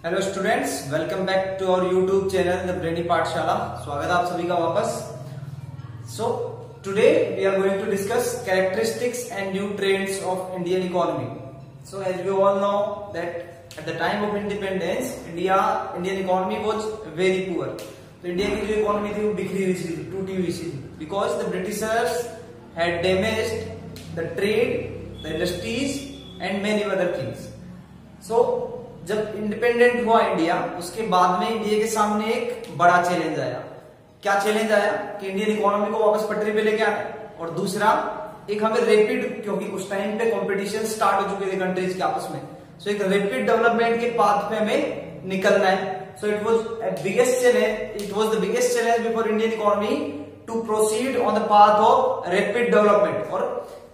Hello students, welcome back to our YouTube channel the brainy Pathshala. स्वागत है आप सभी का वापस। So today we are going to discuss characteristics and new trends of Indian economy. So as we all know that at the time of independence Indian economy was very poor. तो India की जो economy थी वो बिखरी हुई थी, टूटी हुई थी, because the Britishers had damaged the trade, the industries and many other things. So जब इंडिपेंडेंट हुआ इंडिया, उसके बाद में इंडिया के सामने एक बड़ा चैलेंज आया। क्या चैलेंज आया कि इंडियन इकोनॉमी को वापस पटरी पे लेके आना, और दूसरा एक हमें रैपिड, क्योंकि उस टाइम पे कंपटीशन स्टार्ट हो चुके थे कंट्रीज के आपस में, सो एक रैपिड डेवलपमेंट के पाथ पे हमें निकलना है। So it was the biggest challenge before Indian economy to proceed on the path of rapid development. और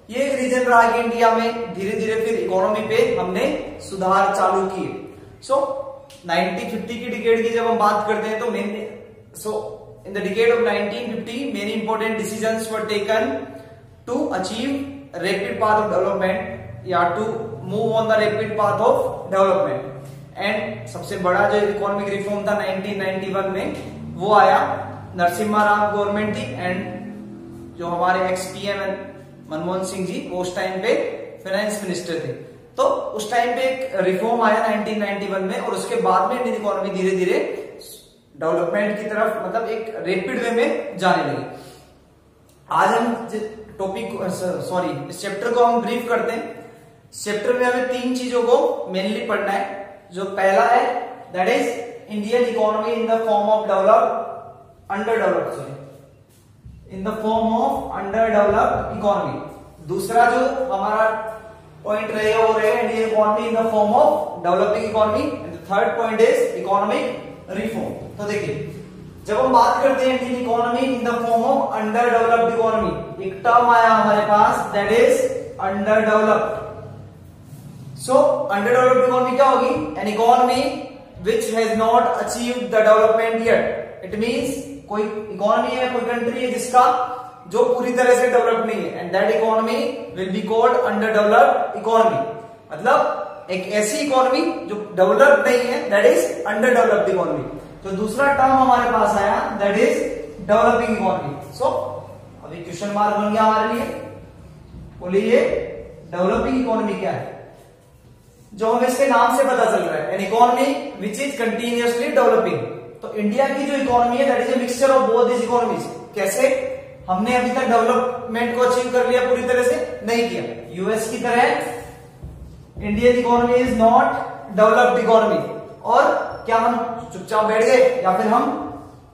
ये एक रीजन रहा कि इंडिया में धीरे धीरे फिर इकोनॉमी पे हमने सुधार चालू किए। सो 1950 की डिकेड की जब हम बात करते हैं तो in the decade of 1950 many important decisions were taken to achieve rapid path of development या to move on the rapid path of development. And सबसे बड़ा जो इकोनॉमिक रिफॉर्म था 1991 में, वो आया नरसिम्हा राव गवर्नमेंट थी, एंड जो हमारे एक्स-पीएम मनमोहन सिंह जी वो उस टाइम पे फाइनेंस मिनिस्टर थे। तो उस टाइम पे एक रिफॉर्म आया 1991 में, और उसके बाद में इंडियन इकोनॉमी धीरे धीरे डेवलपमेंट की तरफ, मतलब एक रैपिड वे में जाने लगी। आज हम इस चैप्टर को हम ब्रीफ करते हैं। इस चैप्टर में हमें तीन चीजों को मेनली पढ़ना है। जो पहला है that is Indian economy in the form of in the form of under developed economy. दूसरा जो हमारा पॉइंट रहेगा वो रहेगा Indian economy in the form of developing economy, and third point is economic reform. तो देखिए, जब हम बात करते हैं Indian economy in the form of under developed economy, एक टर्म आया हमारे पास that is under developed. So under developed economy क्या होगी? N economy which has not achieved the development yet. It means कोई इकोनॉमी है, कोई कंट्री है जिसका जो पूरी तरह से डेवलप नहीं है, and that economy will be called under developed economy. मतलब एक ऐसी इकोनॉमी जो डेवलप नहीं है, that is under developed economy. तो दूसरा टर्म हमारे पास आया दैट इज डेवलपिंग इकोनॉमी। सो अभी क्वेश्चन मार्क बन गया हमारे लिए, बोलिए डेवलपिंग इकोनॉमी क्या है? जो हमें इसके नाम से पता चल रहा है, an economy which is continuously developing. तो इंडिया की जो इकोनॉमी है that is a mixture of both this economies. कैसे? हमने अभी तक डेवलपमेंट को अचीव कर लिया पूरी तरह से? नहीं किया। यूएस की तरह Indian economy is not developed economy. और क्या हम चुपचाप बैठ गए, या फिर हम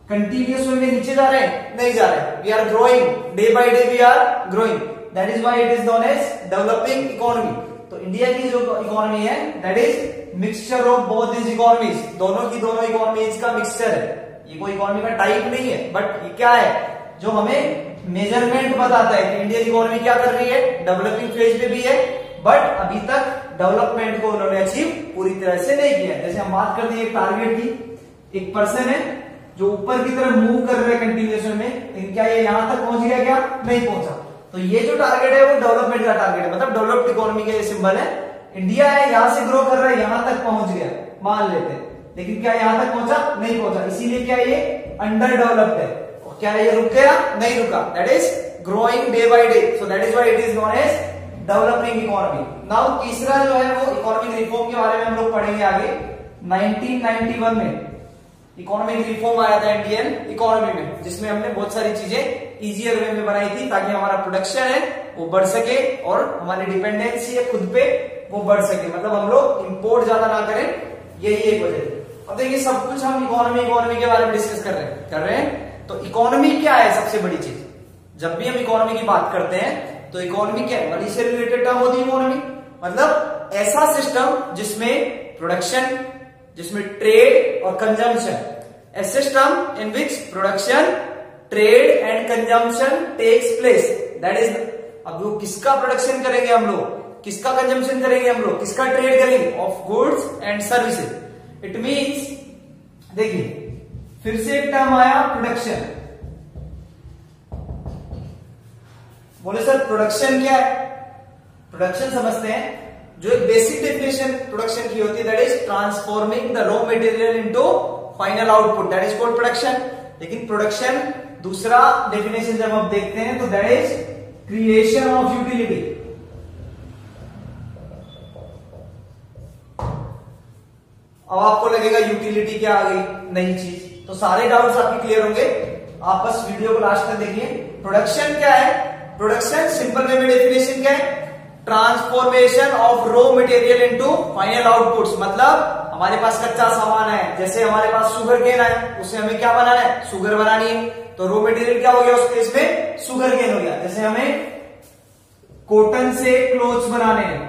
कंटिन्यूअस वे में नीचे जा रहे हैं? नहीं जा रहे। We are growing, day by day we are growing, that is why it is known as developing economy. तो इंडिया की जो इकोनॉमी है that is mixture of both this economies. दोनों की दोनों इकोनॉमीज का मिक्सचर है। ये कोई इकोनॉमी का टाइप नहीं है, बट ये क्या है जो हमें मेजरमेंट बताता है कि इंडियन इकोनॉमी क्या कर रही है, डेवलपिंग फेज पे भी है, बट अभी तक डेवलपमेंट को उन्होंने अचीव पूरी तरह से नहीं किया। जैसे हम बात करते हैं एक टारगेट की, एक पर्सन है जो ऊपर की तरफ मूव कर रहे हैं कंटिन्यूएशन में, लेकिन क्या ये यहां तक पहुंच गया? क्या नहीं पहुंचा। तो ये जो टारगेट है वो डेवलपमेंट का टारगेट है, मतलब डेवलप्ड इकोनॉमी का ये सिंबल है। इंडिया है, यहां से ग्रो कर रहा है, यहां तक पहुंच गया मान लेते हैं, लेकिन क्या यहां तक पहुंचा? नहीं पहुंचा। इसीलिए क्या ये अंडर डेवलप्ड है। क्या ये रुक गया? नहीं रुका। That is growing day by day, so that is why it is known as developing economy. Now तीसरा जो है वो इकोनॉमिक रिफॉर्म के बारे में हम लोग पढ़ेंगे आगे। 1991 में इकोनॉमिक रिफॉर्म आया था इंडियन इकोनॉमी में, जिसमें हमने बहुत सारी चीजें इजियर वे में बनाई थी ताकि हमारा प्रोडक्शन है वो बढ़ सके और हमारी डिपेंडेंसी है खुद पे वो बढ़ सके, मतलब हम लोग इंपोर्ट ज्यादा ना करें। यही एक वजह है। अब देखिए, सब कुछ हम इकोनॉमी के बारे में डिस्कस कर रहे हैं। तो इकोनॉमी क्या है? सबसे बड़ी चीज, जब भी हम इकोनॉमी की बात करते हैं तो इकोनॉमी क्या है? मनी से रिलेटेड टर्म होती है इकोनॉमी। मतलब ऐसा सिस्टम जिसमें प्रोडक्शन, जिसमें ट्रेड और consumption, a system in which production, trade and consumption takes place. That is, अब वो किसका प्रोडक्शन करेंगे हम लोग, किसका कंजम्पशन करेंगे हम लोग, किसका ट्रेड करेंगे? Of goods and services. It means, देखिए फिर से एक टर्म आया प्रोडक्शन। बोले सर प्रोडक्शन क्या है? प्रोडक्शन समझते हैं जो एक बेसिक डेफिनेशन प्रोडक्शन की होती है, that is transforming the raw material into final output, that is called production. लेकिन प्रोडक्शन दूसरा डेफिनेशन जब हम देखते हैं तो that is creation of utility. अब आपको लगेगा यूटिलिटी क्या आ गई, नई चीज, तो सारे डाउट्स आपके क्लियर होंगे। आप बस वीडियो को लास्ट तक देखिए। प्रोडक्शन क्या है? प्रोडक्शन सिंपल वे में डेफिनेशन क्या है? Transformation of raw material into final outputs. मतलब हमारे पास कच्चा सामान है, जैसे हमारे पास शुगर केन है, उससे हमें क्या बनाना है? शुगर बनानी है। तो रॉ मटेरियल क्या हो गया उस केस में? शुगर केन हो गया। जैसे हमें कॉटन से क्लोथ्स बनाने हैं,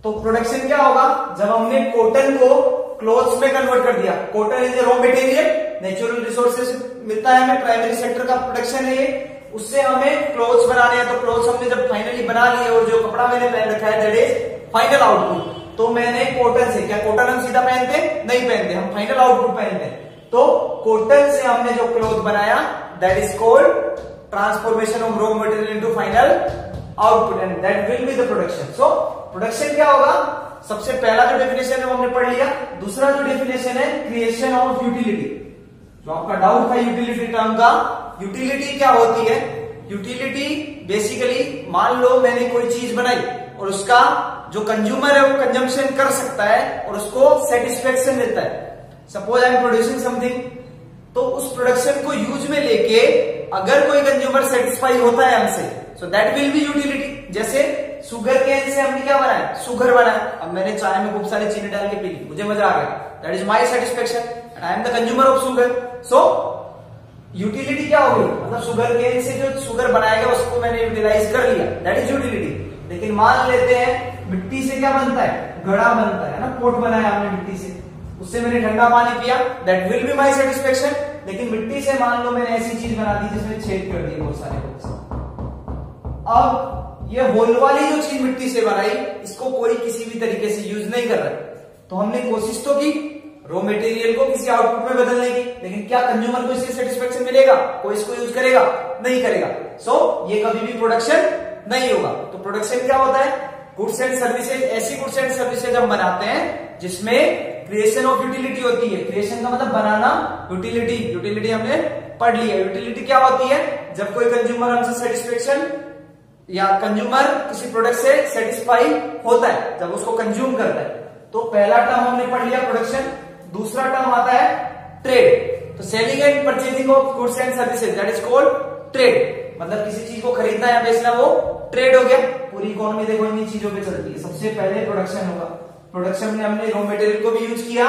तो प्रोडक्शन क्या होगा? जब हमने कॉटन को क्लोथ्स में कन्वर्ट कर दिया। Cotton is a raw material, natural resources मिलता है हमें, प्राइमरी सेक्टर का प्रोडक्शन है ये। उससे हमें क्लोथ्स बनाने हैं, तो क्लोथ्स हमने जब फाइनली बना लिए और जो कपड़ा मैंने पहन रखा है दैट इज फाइनल आउटपुट। तो मैंने कॉटन से, क्या कॉटन हम सीधा पहनते? नहीं पहनते, हम फाइनल आउटपुट पहनते हैं। तो कॉटन से हमने जो क्लोथ बनाया that is called transformation of raw material into final output and that will be the production. So production क्या होगा? सबसे पहला जो डेफिनेशन है वो हमने पढ़ लिया। दूसरा जो डेफिनेशन है क्रिएशन ऑफ यूटिलिटी। जो आपका डाउट था यूटिलिटी टर्म का, यूटिलिटी क्या होती है? यूटिलिटी बेसिकली, मान लो मैंने कोई चीज बनाई और उसका जो कंज्यूमर है वो कंजम्पशन कर सकता है और उसको सेटिस्फेक्शन देता है। Suppose I am producing something, तो उस प्रोडक्शन को यूज में लेके अगर कोई कंज्यूमर सेटिस्फाई होता है हमसे, so that will be utility. जैसे शुगर केन से हमने क्या बनाया? शुगर बनाया। अब मैंने चाय में खूब सारी चीनी डाल के पी ली, मुझे मजा आ गया, that is my satisfaction and I am the consumer of sugar. So utility क्या होगी? मतलब शुगर केन से जो शुगर बनाया गया उसको मैंने यूटिलाइज कर लिया, दैट इज यूटिलिटी। लेकिन मान लेते हैं मिट्टी से क्या बनता है? घड़ा बनता है ना, पोट बनाया हमने मिट्टी से, उससे मैंने ठंडा पानी पिया, that will be my satisfaction. लेकिन मिट्टी से मान लो मैंने ऐसी चीज बना दी जिसमें छेद कर दिए बहुत सारे होल्स। अब ये होल वाली जो चीज मिट्टी से बनाई, इसको कोई किसी भी तरीके से यूज नहीं कर रहा है, तो हमने कोशिश तो की रॉ मटेरियल को किसी आउटपुट में बदलने की, लेकिन क्या कंज्यूमर को इससे सेटिस्फेक्शन मिलेगा? कोई इसको यूज करेगा? नहीं करेगा। सो ये कभी भी प्रोडक्शन नहीं होगा। तो प्रोडक्शन क्या होता है? गुड्स एंड सर्विसेज, ऐसी गुड्स एंड सर्विसेज हम बनाते हैं जिसमें क्रिएशन ऑफ यूटिलिटी होती है। क्रिएशन का मतलब बनाना, यूटिलिटी, यूटिलिटी हमने पढ़ लिया। यूटिलिटी क्या होती है? जब कोई कंज्यूमर हमसे सेटिस्फेक्शन या कंज्यूमर किसी प्रोडक्ट से सेटिस्फाई होता है, जब उसको कंज्यूम करता है। तो पहला टर्म हमने पढ़ लिया प्रोडक्शन। दूसरा टर्म आता है ट्रेड। तो selling and purchasing of goods and services that is called trade. मतलब किसी चीज को खरीदना या बेचना, वो ट्रेड हो गया। पूरी इकोनॉमी देखो इन्हीं चीजों पे चलती है। सबसे पहले प्रोडक्शन होगा, प्रोडक्शन में हमने रॉ मटेरियल को भी यूज किया,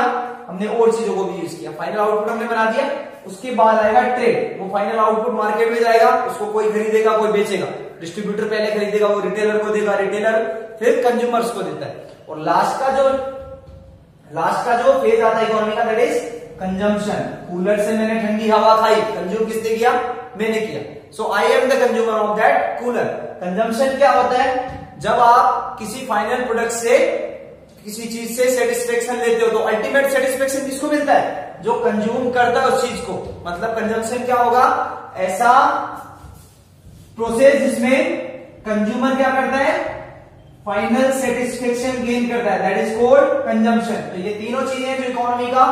हमने और चीजों को भी यूज किया, फाइनल आउटपुट हमने बना दिया। उसके बाद आएगा ट्रेड, वो फाइनल आउटपुट मार्केट में जाएगा, उसको कोई खरीदेगा कोई बेचेगा। डिस्ट्रीब्यूटर पहले खरीदेगा, वो रिटेलर को देगा, रिटेलर फिर कंज्यूमर्स को देता है। और लास्ट का जो फेज आता है इकोनॉमी का दैट इज कंजम्पशन। कूलर से मैंने ठंडी हवा खाई, कंज्यूम किसने किया? मैंने किया। So I am the consumer of that cooler. Consumption क्या होता है? जब आप किसी फाइनल प्रोडक्ट से, किसी चीज से सेटिस्फेक्शन लेते हो, तो अल्टीमेट सेटिस्फेक्शन किसको मिलता है? जो कंज्यूम करता है उस चीज को। मतलब कंजम्पशन क्या होगा? ऐसा प्रोसेस जिसमें कंज्यूमर क्या करता है? फाइनल सेटिस्फेक्शन गेन करता है, दैट इज कॉल्ड कंजम्पशन। तो ये तीनों चीजें जो इकोनॉमी का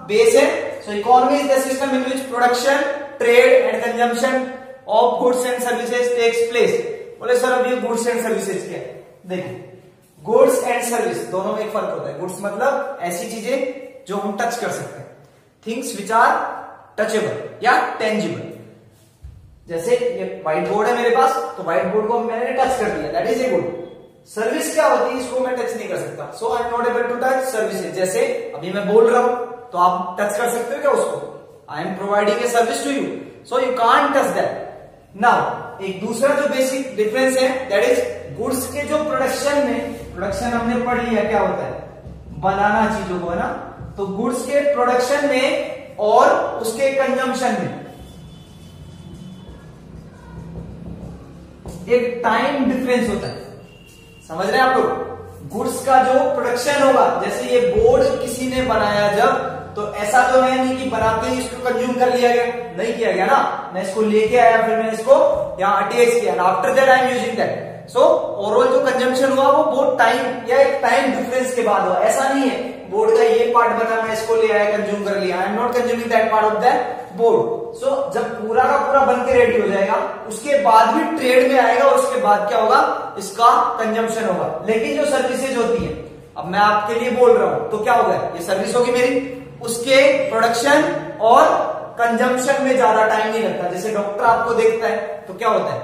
बेस है। So economy is the system in which production, trade and consumption of goods and services takes place. बोले सर अब ये गुड्स एंड सर्विसेज क्या है? देखो गुड्स एंड सर्विस दोनों में एक फर्क होता है। गुड्स मतलब ऐसी चीजें जो हम टच कर सकते हैं, थिंग्स विच आर टचेबल या टेंजिबल। जैसे ये व्हाइट बोर्ड है मेरे पास, तो व्हाइट बोर्ड को मैंने टच कर दिया, that is a good. Service क्या होती है? इसको मैं टच नहीं कर सकता, so I am not able to touch services. जैसे अभी मैं बोल रहा हूं तो आप टच कर सकते हो क्या उसको? I am providing a service to you, so you can't touch that. Now एक दूसरा जो बेसिक डिफरेंस है दैट इज गुड्स के जो प्रोडक्शन में, प्रोडक्शन हमने पढ़ लिया क्या होता है? बनाना चीजों को, है ना। तो गुड्स के प्रोडक्शन में और उसके कंजम्पशन में एक टाइम डिफरेंस होता है, समझ रहे हैं आप लोग? गुड्स का जो प्रोडक्शन होगा, जैसे ये बोर्ड किसी ने बनाया जब, तो ऐसा तो है नहीं कि बनाते ही इसको कंज्यूम कर लिया गया, नहीं किया गया ना। मैं इसको लेके आया, फिर मैंने इसको यहाँ अटैच किया, after that I am using that. So overall जो कंजम्पशन हुआ वो बहुत टाइम या एक टाइम डिफरेंस के बाद हुआ। ऐसा नहीं है बोर्ड का ये पार्ट बना मैं इसको ले आया कंज्यूम कर लिया, I am not consuming that part of the board. So जब पूरा का पूरा बन के रेडी हो जाएगा उसके बाद भी ट्रेड में आएगा और उसके बाद क्या होगा, इसका कंजम्पशन होगा। लेकिन जो सर्विसेज होती है, अब मैं आपके लिए बोल रहा हूं तो क्या होगा, ये सर्विस होगी मेरी, उसके प्रोडक्शन और कंजम्पशन में ज्यादा टाइम नहीं लगता। जैसे डॉक्टर आपको देखता है तो क्या होता है,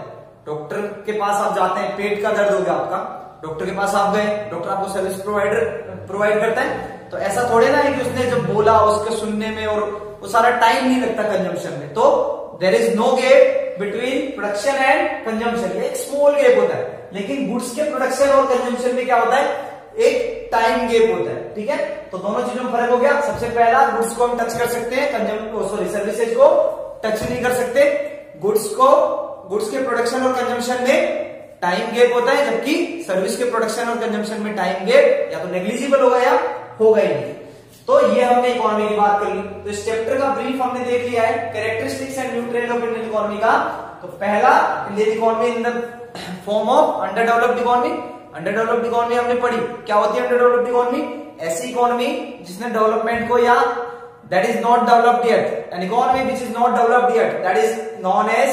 डॉक्टर के पास आप जाते हैं, पेट का दर्द हो गया आपका, डॉक्टर के पास आप गए, डॉक्टर आपको सर्विस प्रोवाइड करता है। तो ऐसा थोड़े ना है कि उसने जब बोला उसके सुनने में और वो सारा टाइम नहीं लगता कंजम्पशन में। तो there is no gap between production and consumption, ये एक स्मॉल गैप होता है। लेकिन गुड्स के प्रोडक्शन और कंजम्पशन में क्या होता है, एक टाइम गैप होता है। ठीक है, तो दोनों चीजों में फर्क हो गया। सबसे पहला गुड्स को हम टच कर सकते हैं, सर्विसेज को टच नहीं कर सकते। गुड्स के प्रोडक्शन और कंजम्पशन में टाइम गैप होता है, जबकि सर्विस के प्रोडक्शन और कंजम्पशन में टाइम गैप या तो नेग्लिजिबल होगा या होगा ही नहीं। तो ये हमने इकोनॉमी की बात कर ली। तो इस चैप्टर का ब्रीफ हमने देख लिया है, characteristics and new trend of Indian economy का। तो पहला, Indian economy in the form of under developed economy. Under developed economy हमने पढ़ी, क्या होती है अंडर डेवलप्ड इकोनॉमी, ऐसी इकोनॉमी जिसने डेवलपमेंट को या that is not developed yet, an economy which is not developed yet that is known as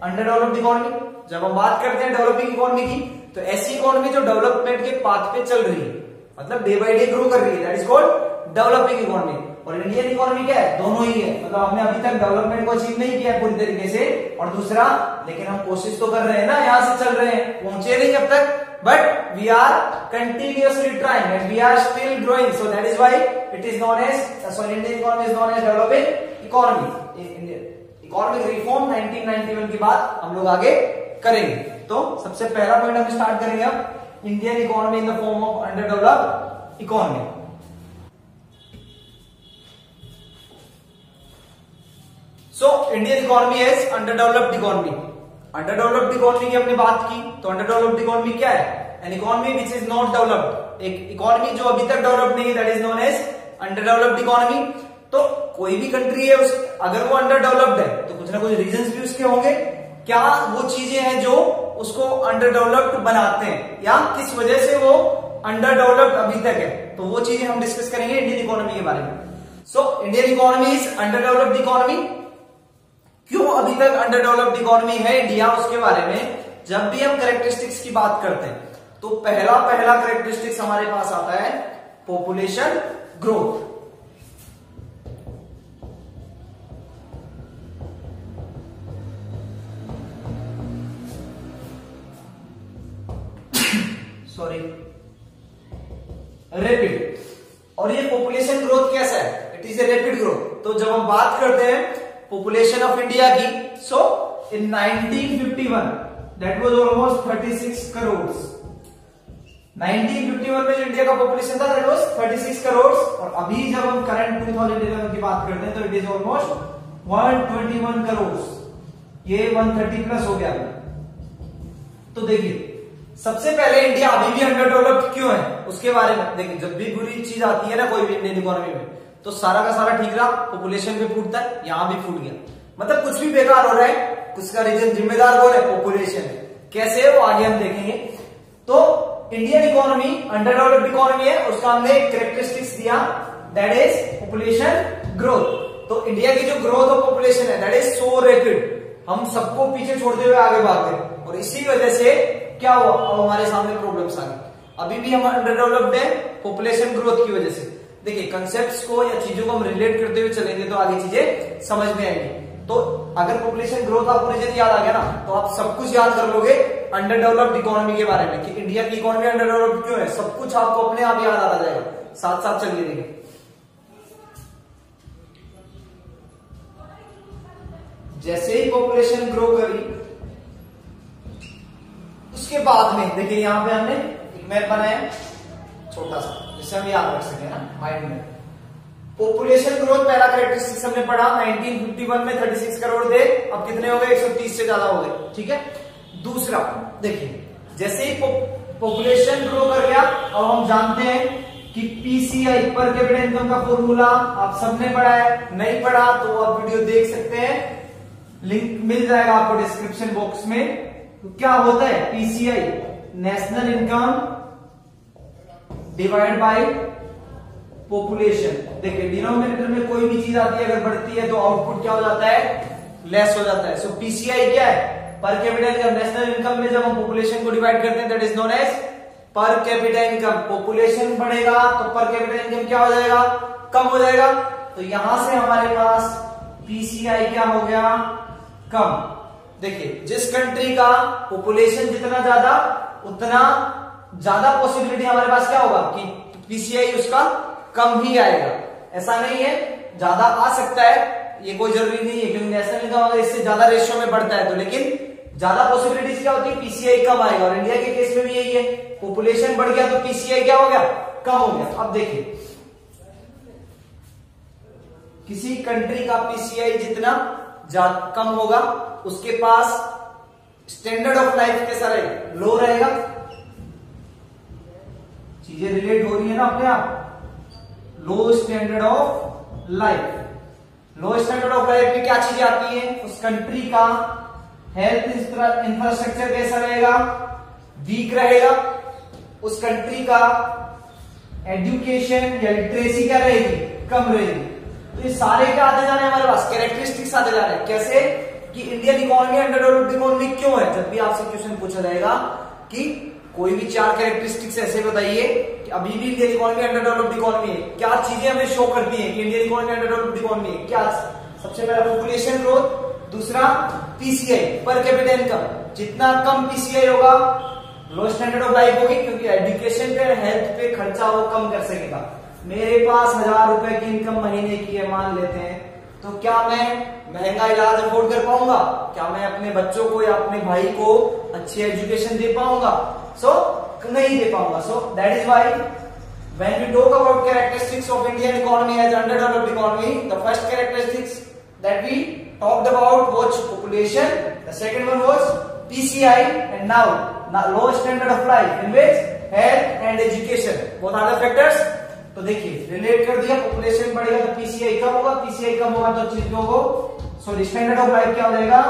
under developed economy. जब हम बात करते हैं डेवलपिंग इकोनॉमी की, तो ऐसी इकोनॉमी जो डेवलपमेंट के पाथ पे चल रही है, मतलब डे बाय डे ग्रो कर रही है, that is called developing economy. और इंडियन इकोनॉमी क्या है, दोनों ही है, मतलब हमने अभी तक डेवलपमेंट को अचीव नहीं किया है पूरी तरीके से, और दूसरा लेकिन हम कोशिश तो कर रहे हैं ना, यहां से चल रहे हैं, पहुंचे नहीं अब तक, but we are continuously trying and we are still growing, so that is why it is known as, Indian economy is known as developing economy. Economic reform 1991 के बाद हम लोग आगे करेंगे। तो सबसे पहला पॉइंट हम स्टार्ट करेंगे अब, Indian economy in the form of under developed economy. So Indian economy is under developed economy. Under developed economy की हमने बात की, तो अंडर डेवलप्ड इकोनॉमी क्या है, an economy which is not developed, एक इकोनॉमी जो अभी तक डेवलप्ड नहीं है, that is known as under developed economy. तो कोई भी कंट्री है अगर वो अंडर डेवलप्ड है तो कुछ ना कुछ रीजंस भी उसके होंगे, क्या वो चीजें हैं जो उसको अंडर डेवलप्ड बनाते हैं, या किस वजह से वो अंडर डेवलप्ड अभी तक है, तो वो चीजें हम डिस्कस करेंगे इंडियन इकोनॉमी के बारे में। So Indian economy is under developed economy. क्यों अभी तक अंडर डेवलप्ड इकोनॉमी है इंडिया, उसके बारे में जब भी हम कैरेक्टरिस्टिक्स की बात करते हैं तो पहला कैरेक्टरिस्टिक्स हमारे पास आता है पॉपुलेशन ग्रोथ। Sorry, rapid. और ये पॉपुलेशन ग्रोथ कैसा है, it is a rapid growth. तो जब हम बात करते हैं पॉपुलेशन ऑफ इंडिया की, सो इन 1951 दैट वाज ऑलमोस्ट 36 करोड़। 1951 में जो इंडिया का पॉपुलेशन था दैट वाज 36 करोड़, और अभी जब हम करंट 2011 की बात करते हैं तो इट इज ऑलमोस्ट 121 करोड़, ये 130 प्लस हो गया। तो देखिए, सबसे पहले इंडिया अभी भी अंडर डेवलप्ड क्यों है उसके बारे में देखिए। जब भी बुरी चीज आती है ना कोई भी इंडियन इकोनॉमी में, तो सारा का सारा ठीक रहा, पॉपुलेशन पे फूटता है, यहां भी फूट गया, मतलब कुछ भी बेकार हो रहा है, उसका रीजन जिम्मेदार कौन है, पॉपुलेशन। कैसे है वो आगे हम देखेंगे। तो Indian economy under developed economy है, उसका हमने कैरेक्टरिस्टिक्स दिया, दैट इज पॉपुलेशन ग्रोथ। तो इंडिया की जो ग्रोथ ऑफ पॉपुलेशन है दैट इज सो रैपिड, हम सबको पीछे छोड़ते हुए आगे भाग गए, और इसी वजह से क्या हुआ, अब हमारे सामने प्रॉब्लम्स आ गई। अभी भी हम अंडर डेवलप्ड है पॉपुलेशन ग्रोथ की वजह से। देखिए, कंसेप्ट्स को या चीजों को हम रिलेट करते हुए चलेंगे तो आगे चीजें समझ में आएंगी। तो अगर पॉपुलेशन ग्रोथ आपको रीजन याद आ गया ना, तो आप सब कुछ याद कर लोगे अंडर डेवलप्ड इकोनॉमी के बारे में, कि इंडिया की इकोनॉमी अंडर डेवलप्ड क्यों है, सब कुछ आपको अपने आप याद आ जाएगा। साथ साथ चलिए देखिए, जैसे ही पॉपुलेशन ग्रो करी उसके बाद में देखिए, यहां पे हमने एक मैप बनाया छोटा सा, जिससे हम याद रख सके ना माइंड में। पॉपुलेशन ग्रोथ पहला कैरेक्टरिस्टिक्स हमने पढ़ा, 1951 में 36 करोड़ थे, अब कितने हो गए, 130 से ज्यादा हो गए। ठीक है, दूसरा देखिए, जैसे ही पॉपुलेशन ग्रो कर गया, अब हम जानते हैं कि पीसीआई पर कैपिटा इनकम का फॉर्मूला आप सबने पढ़ा है, नहीं पढ़ा तो आप वीडियो देख सकते हैं, लिंक मिल जाएगा आपको डिस्क्रिप्शन बॉक्स में। तो क्या होता है PCI, national income divide by population. देखिए डिनोमिनेटर में कोई भी चीज आती है अगर बढ़ती है तो आउटपुट क्या हो जाता है, लेस हो जाता है। सो पीसीआई क्या है, पर कैपिटा इनकम। नेशनल इनकम में जब हम पॉपुलेशन को डिवाइड करते हैं that is known as per capita income. Population बढ़ेगा तो पर कैपिटा इनकम क्या हो जाएगा, कम हो जाएगा। तो यहां से हमारे पास पीसीआई क्या हो गया, कम। देखिए जिस कंट्री का पॉपुलेशन जितना ज्यादा उतना ज्यादा पॉसिबिलिटी हमारे पास क्या होगा कि पीसीआई उसका कम ही आएगा। ऐसा नहीं है, ज्यादा आ सकता है, ये कोई जरूरी नहीं है, क्योंकि नेशनल इनकम अगर इससे ज्यादा रेशियो में बढ़ता है तो, लेकिन ज्यादा पॉसिबिलिटीज क्या होती है, पीसीआई कम आएगा। और इंडिया के केस में भी यही है, पॉपुलेशन बढ़ गया तो पीसीआई क्या हो गया, कम हो गया। अब देखिए किसी कंट्री का पीसीआई जितना कम होगा उसके पास स्टैंडर्ड ऑफ लाइफ कैसा रहेगा, लो रहेगा। चीजें रिलेट हो रही है ना अपने आप। Low standard of life, low standard of life में क्या चीजें आती हैं, उस कंट्री का हेल्थ इंफ्रास्ट्रक्चर कैसा रहेगा, वीक रहेगा। उस कंट्री का एजुकेशन या लिटरेसी क्या रहेगी, कम रहेगी। तो ये सारे क्या आते जा रहे हैं हमारे पास, कैरेक्टरिस्टिक्स आते जा रहे हैं। कैसे कि Indian economy under developed economy क्यों है। जब भी आपसे क्वेश्चन पूछा जाएगा कि कोई भी 4 कैरेक्टरिस्टिक्स ऐसे बताइए कि अभी भी Indian economy under developed economy है, क्या चीजें हमें शो करती है कि Indian economy under developed economy है। क्या, सबसे पहला पॉपुलेशन ग्रोथ, दूसरा पीसीआई पर कैपिटा इनकम। जितना कम पीसीआई होगा लो स्टैंडर्ड ऑफ लाइफ होगी, क्योंकि एजुकेशन पे हेल्थ पे खर्चा वो कम कर सकेगा। मेरे पास 1000 रुपए की इनकम महीने की है मान लेते हैं, तो क्या मैं महंगा इलाज अफोर्ड कर पाऊंगा, क्या मैं अपने बच्चों को या अपने भाई को अच्छी एजुकेशन दे पाऊंगा, नहीं दे पाऊंगा। So that is why when we talk about characteristics of Indian economy as under developed economy, the first characteristics that we talked about was population, the second one was PCI, and now low standard of life in which health and education both are the factors। तो देखिए relate कर दिया, population बढ़ेगा तो PCI कम होगा, PCI कम होगा तो चीजों को सॉरी स्टैंडर्ड ऑफ लाइफ क्या हो जाएगा,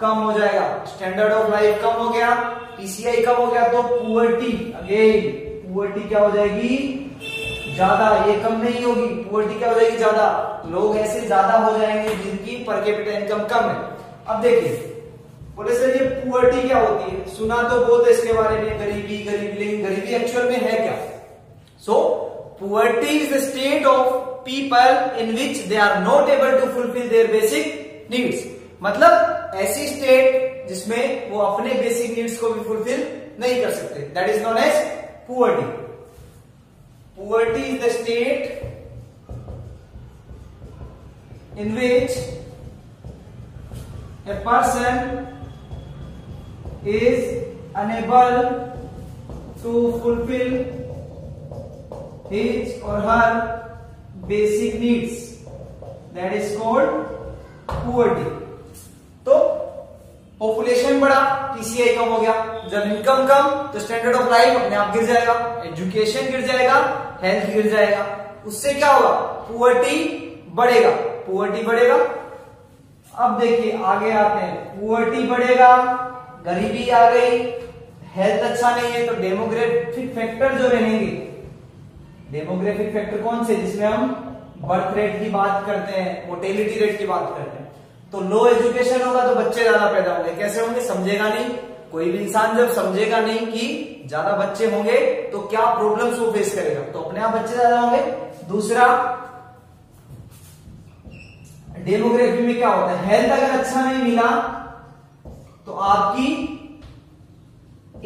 कम हो जाएगा। स्टैंडर्ड ऑफ लाइफ कम हो गया, पीसीआई कम हो गया तो पुअर्टी, अगेन पुअर्टी क्या हो जाएगी, ज्यादा। ये कम नहीं होगी, पुअर्टी क्या हो जाएगी, ज्यादा। लोग ऐसे ज्यादा हो जाएंगे जिनकी पर कैपिटा इनकम कम है। अब देखिए बोले सर ये पुअर्टी क्या होती है, सुना तो बहुत है इसके बारे में, गरीबी गरीबी, लेकिन गरीबी एक्चुअल में है क्या। So poverty is the state of people in which they are not able to fulfil their basic needs. मतलब ऐसी स्टेट जिसमें वो अपने बेसिक नीड्स को भी फुलफिल नहीं कर सकते, that is known as poverty. Poverty is the state in which a person is unable to fulfill his or her basic needs, that is called poverty। तो पॉपुलेशन बढ़ा, पीसीआई कम हो गया। जब इनकम कम तो स्टैंडर्ड ऑफ लाइफ अपने आप गिर जाएगा, एजुकेशन गिर जाएगा, हेल्थ गिर जाएगा। उससे क्या होगा, पुअर्टी बढ़ेगा, पुअर्टी बढ़ेगा। अब देखिए आगे आते हैं, पुअर्टी बढ़ेगा, गरीबी आ गई, हेल्थ अच्छा नहीं है, तो डेमोग्राफिक फैक्टर जो रहेंगे, डेमोग्राफिक फैक्टर कौन से, जिसमें हम बर्थ रेट की बात करते हैं, मोर्टेलिटी रेट की बात करते हैं। तो लो एजुकेशन होगा तो बच्चे ज्यादा पैदा होंगे। कैसे होंगे, समझेगा नहीं कोई भी इंसान, जब समझेगा नहीं कि ज्यादा बच्चे होंगे तो क्या प्रॉब्लम्स वो फेस करेगा, तो अपने आप बच्चे ज्यादा होंगे। दूसरा डेमोग्राफी में क्या होता है, हेल्थ अगर अच्छा नहीं मिला तो आपकी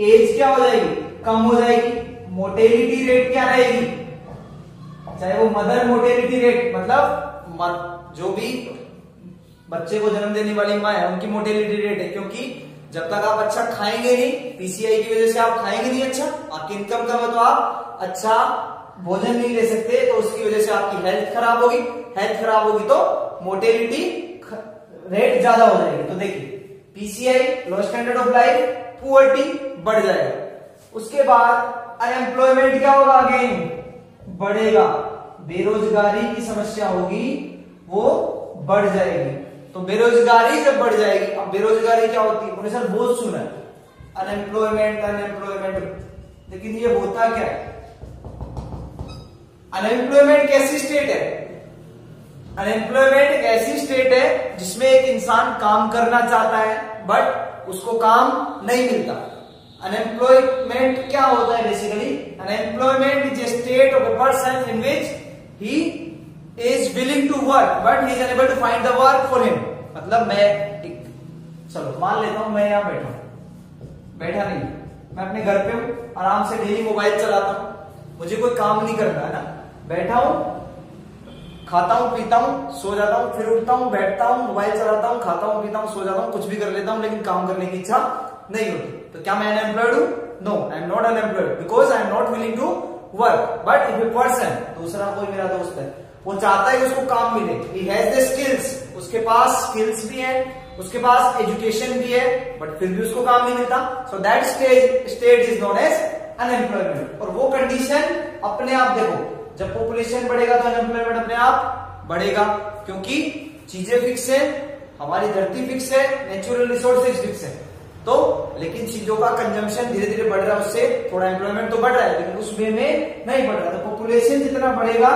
एज क्या हो जाएगी, कम हो जाएगी। मोर्टेलिटी रेट क्या रहेगी, चाहे वो मदर मोर्टेलिटी रेट, मतलब जो भी बच्चे को जन्म देने वाली माँ है उनकी मोर्टेलिटी रेट है, क्योंकि जब तक आप अच्छा खाएंगे नहीं, पीसीआई की वजह से आप खाएंगे नहीं अच्छा, आपकी इनकम कम है तो आप अच्छा भोजन नहीं ले सकते, तो उसकी वजह से आपकी हेल्थ खराब होगी, हेल्थ खराब होगी तो मोर्टेलिटी रेट ज्यादा हो जाएगी। तो देखिए PCI low standard of life, poverty बढ़ जाएगा। उसके बाद अनएम्प्लॉयमेंट क्या होगा, अगेन बढ़ेगा, बेरोजगारी की समस्या होगी वो बढ़ जाएगी। तो बेरोजगारी जब बढ़ जाएगी, अब बेरोजगारी क्या होती है, सर बहुत सुना है, अनएम्प्लॉयमेंट अनएम्प्लॉयमेंट, लेकिन ये होता क्या है? अनएम्प्लॉयमेंट कैसी स्टेट है? अनएम्प्लॉयमेंट एक ऐसी स्टेट है जिसमें एक इंसान काम करना चाहता है बट उसको काम नहीं मिलता। अनएम्प्लॉयमेंट क्या होता है basically? Unemployment is a state of a person in which he is willing to work but he is unable to find the work for him. मतलब चलो मान लेता हूं मैं यहां बैठा नहीं, मैं अपने घर पे हूं, आराम से डेली मोबाइल चलाता हूं, मुझे कोई काम नहीं करना है ना, बैठा हूं, खाता हूं, पीता हूं, सो जाता हूं, फिर उठता हूं, बैठता हूं, मोबाइल चलाता हूं, खाता हूं, पीता हूं, सो जाता हूं, कुछ भी कर लेता हूं, लेकिन काम करने की इच्छा नहीं होती। तो क्या मैं अनएम्प्लॉयड हूं? No, I am not unemployed because I am not willing to work. But if a person, दूसरा कोई मेरा दोस्त है, वो चाहता है कि उसको काम मिले, ही हैज द स्किल्स, उसके पास स्किल्स भी है, उसके पास एजुकेशन भी है, बट फिर भी उसको काम नहीं मिलता, so that state is known as unemployment. और वो कंडीशन अपने आप देखो, जब पॉपुलेशन बढ़ेगा तो अनएम्प्लॉयमेंट अपने आप बढ़ेगा, क्योंकि चीजें फिक्स है, हमारी धरती फिक्स है, नेचुरल रिसोर्सेज फिक्स है, तो लेकिन चीजों का कंजम्पशन धीरे धीरे बढ़ रहा है, उससे थोड़ा एम्प्लॉयमेंट तो बढ़ रहा है, लेकिन उस वे में नहीं बढ़ रहा। तो पॉपुलेशन जितना बढ़ेगा,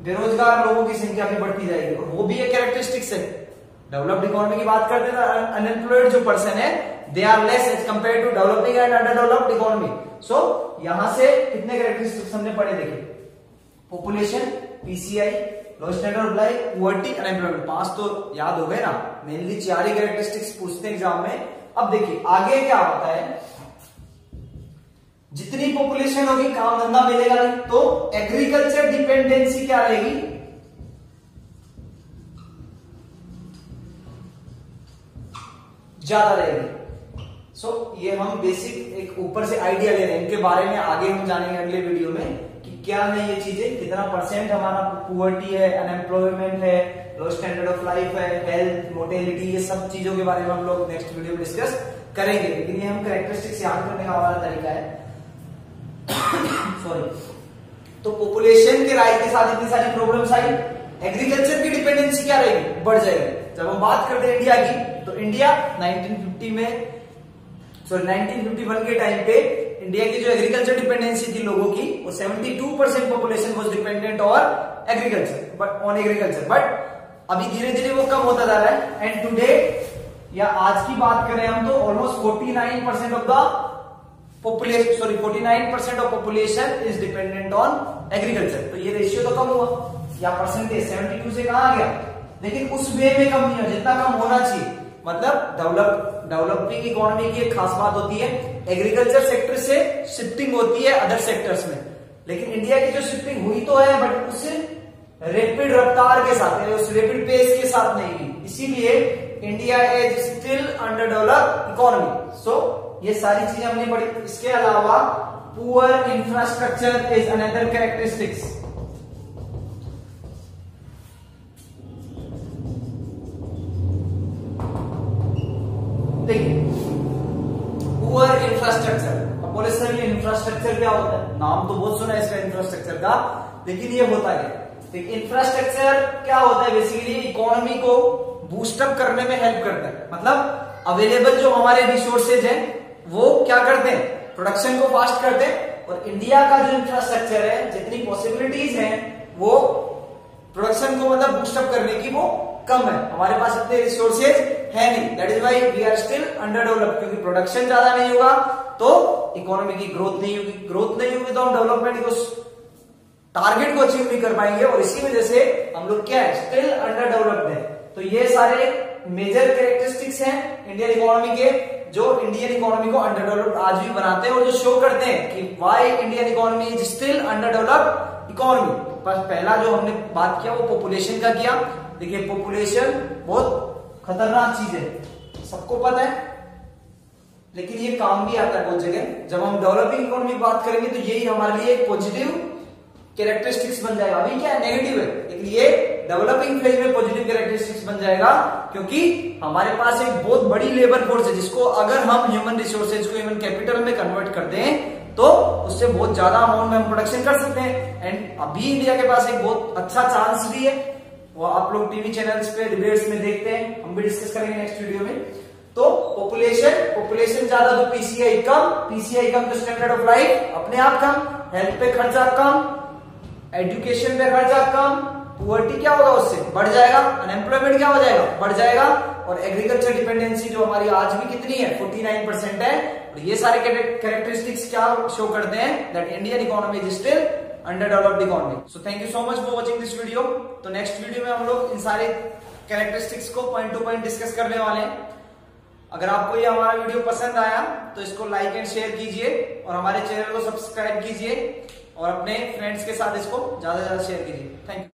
बेरोजगार लोगों की संख्या भी बढ़ती जाएगी, और वो भी एक कैरेक्टरिस्टिक्स है। डेवलप्ड इकोनॉमी की बात करते हैं, अनएम्प्लॉयड जो पर्सन है they are less as compare to developing and under developed economy. So यहां से कितने कैरेक्टरिस्टिक्स हमने पढ़े देखे? Population, PCI, low standard of life, poverty, unemployment, 5 तो याद हो गए ना, मेनली 4 ही कैरेक्टरिस्टिक्स पूछते हैं एग्जाम में। अब देखिए आगे क्या होता है, जितनी पॉपुलेशन होगी काम धंधा मिलेगा नहीं, तो एग्रीकल्चर डिपेंडेंसी क्या रहेगी? ज्यादा रहेगी। सो ये हम बेसिक एक ऊपर से आइडिया ले रहे हैं, इनके बारे में आगे हम जानेंगे अगले वीडियो में कि क्या है ये चीजें, कितना परसेंट हमारा पुअर्टी है, अनएम्प्लॉयमेंट है, लो स्टैंडर्ड ऑफ लाइफ है, हेल्थ, मोर्टेलिटी, ये सब चीजों के बारे में हम लोग नेक्स्ट वीडियो में डिस्कस करेंगे। लेकिन ये हम कैरेक्टरिस्टिक्स याद करने का हमारा तरीका है। सॉरी, तो पॉपुलेशन के राइज के साथ इतनी सारी प्रॉब्लम्स आई, एग्रीकल्चर की डिपेंडेंसी क्या रहेगी? बढ़ जाएगी। जब हम बात करते हैं इंडिया की, तो इंडिया 1951 के टाइम पे इंडिया की जो एग्रीकल्चर डिपेंडेंसी थी लोगों की, वो 72% population was dependent on agriculture, but अभी धीरे धीरे वो कम होता जा रहा है। एंड टुडे, या आज की बात करें हम, तो almost 49% of the population, 49% of population is dependent on agriculture. तो ये रेशियो तो कम हुआ, या परसेंटेज 72 से कहां आ गया, लेकिन उस वे में कम नहीं हुआ जितना कम होना चाहिए। मतलब डेवलपिंग इकोनॉमी की एक खास बात होती है, एग्रीकल्चर सेक्टर से शिफ्टिंग होती है अदर सेक्टर्स में, लेकिन इंडिया की जो शिफ्टिंग हुई तो है, बट उस रैपिड रफ्तार के साथ, उस रैपिड पेस के साथ नहीं हुई, इसीलिए India is still under developed economy. So ये सारी चीजें हमने पढ़ी। इसके अलावा poor infrastructure is another characteristics. देखिए, पुअर इंफ्रास्ट्रक्चर, अब बोले सर ये इंफ्रास्ट्रक्चर क्या होता है? नाम तो बहुत सुना है इसका इंफ्रास्ट्रक्चर का, लेकिन ये होता क्या? इंफ्रास्ट्रक्चर क्या होता है? बेसिकली इकोनॉमी को बूस्टअप करने में हेल्प करता है। मतलब अवेलेबल जो हमारे रिसोर्सेज हैं वो क्या करते हैं? प्रोडक्शन को फास्ट करते हैं। और इंडिया का जो इंफ्रास्ट्रक्चर है, जितनी पॉसिबिलिटीज हैं, वो प्रोडक्शन को मतलब बूस्टअप करने की वो कम है, हमारे पास इतने रिसोर्सेज है नहीं। That is why we are still under developed, क्योंकि प्रोडक्शन ज्यादा नहीं होगा तो इकोनॉमी की ग्रोथ नहीं होगी, ग्रोथ नहीं होगी तो हम डेवलपमेंट को टारगेट को अचीव नहीं कर पाएंगे, और इसी वजह से हम लोग क्या है, स्टिल अंडर डेवलप्ड है। तो ये सारे मेजर कैरेक्टरिस्टिक्स हैं इंडियन इकोनॉमी के, जो इंडियन इकोनॉमी को अंडर डेवलप्ड आज भी बनाते हैं, और जो शो करते हैं कि why Indian economy is still under developed economy. पहला जो हमने बात किया वो पॉपुलेशन का किया। देखिए, पॉपुलेशन बहुत खतरनाक चीज है, सबको पता है, लेकिन ये काम भी आता है बहुत जगह। जब हम डेवलपिंग इकोनॉमी की बात करेंगे तो यही हमारे लिए एक पॉजिटिव कैरेक्टरिस्टिक्स बन जाएगा। अभी क्या है, नेगेटिव है, लेकिन ये डेवलपिंग फेज में पॉजिटिव कैरेक्टरिस्टिक्स बन जाएगा, क्योंकि हमारे पास एक बहुत बड़ी लेबर फोर्स है, जिसको अगर हम ह्यूमन रिसोर्सेज को ह्यूमन कैपिटल में कन्वर्ट कर दें तो उससे बहुत ज्यादा अमाउंट में हम प्रोडक्शन कर सकते हैं। एंड अभी इंडिया के पास एक बहुत अच्छा चांस भी है, वो आप लोग टीवी चैनल्स पे डिबेट्स में देखते हैं, हम भी डिस्कस करेंगे नेक्स्ट वीडियो में। तो पॉपुलेशन ज्यादा तो पीसीआई कम तो स्टैंडर्ड ऑफ लाइफ अपने आप कम, हेल्थ पे खर्चा कम, एजुकेशन पे खर्चा कम, पुअर्टी क्या होगा उससे बढ़ जाएगा, अनएम्प्लॉयमेंट क्या हो जाएगा बढ़ जाएगा, और एग्रीकल्चर डिपेंडेंसी जो हमारी आज भी कितनी है 49% है। और ये सारे कैरेक्टरिस्टिक्स क्या शो करते हैं that Indian economy is still under developed economy. So thank you so much for watching this video. तो नेक्स्ट वीडियो में हम लोग इन सारे कैरेक्टरिस्टिक्स को पॉइंट टू पॉइंट डिस्कस करने वाले हैं। अगर आपको ये हमारा वीडियो पसंद आया तो इसको लाइक एंड शेयर कीजिए और हमारे चैनल को सब्सक्राइब कीजिए और अपने फ्रेंड्स के साथ इसको ज्यादा से ज्यादा शेयर कीजिए। Thank you.